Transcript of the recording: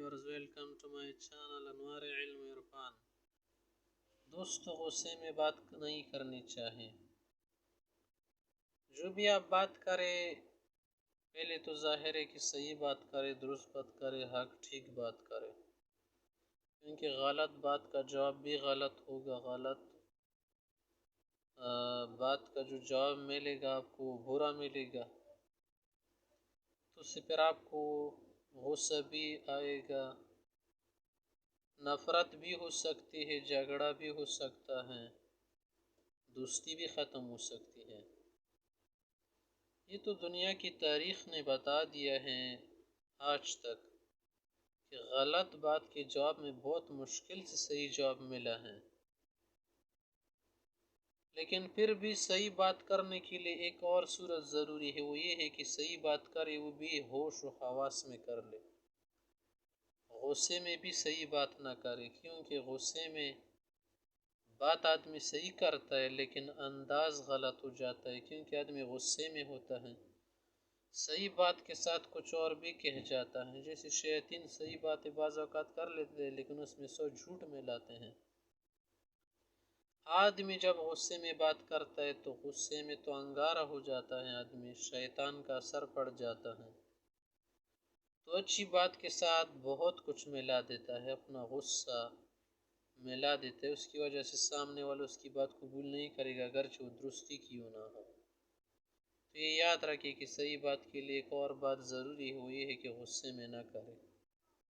viewers, welcome to my channel انوار علم عرفان۔ دوستو، غصے میں بات نہیں کرنی چاہیے۔ جو بھی آپ بات کرے پہلے تو ظاہر ہے کہ صحیح بات کرے، درست بات کرے، حق ٹھیک بات کرے، کیونکہ غلط بات کا جواب بھی غلط ہوگا، غلط بات کا جو جواب ملے گا آپ کو برا ملے گا، تو اس سے پھر آپ کو غصہ بھی آئے گا، نفرت بھی ہو سکتی ہے، جھگڑا بھی ہو سکتا ہے، دوستی بھی ختم ہو سکتی ہے۔ یہ تو دنیا کی تاریخ نے بتا دیا ہے آج تک کہ غلط بات کے جواب میں بہت مشکل سے صحیح جواب ملا ہے، لیکن پھر بھی صحیح بات کرنے کے لیے ایک اور صورت ضروری ہے، وہ یہ ہے کہ صحیح بات کرے وہ بھی ہوش و حواس میں کر لے، غصے میں بھی صحیح بات نہ کرے، کیونکہ غصے میں بات آدمی صحیح کرتا ہے لیکن انداز غلط ہو جاتا ہے، کیونکہ آدمی غصے میں ہوتا ہے، صحیح بات کے ساتھ کچھ اور بھی کہہ جاتا ہے، جیسے شیاطین صحیح باتیں بعض اوقات کر لیتے ہیں لیکن اس میں 100 جھوٹ ملاتے ہیں۔ آدمی جب غصے میں بات کرتا ہے تو غصے میں تو انگارہ ہو جاتا ہے آدمی، شیطان کا اثر پڑ جاتا ہے، تو اچھی بات کے ساتھ بہت کچھ ملا دیتا ہے، اپنا غصہ ملا دیتا ہے، اس کی وجہ سے سامنے والا اس کی بات قبول نہیں کرے گا اگرچہ وہ درستی کیوں نہ ہو۔ تو یہ یاد رکھے کہ صحیح بات کے لیے ایک اور بات ضروری ہے، وہ یہ ہے کہ غصے میں نہ کرے۔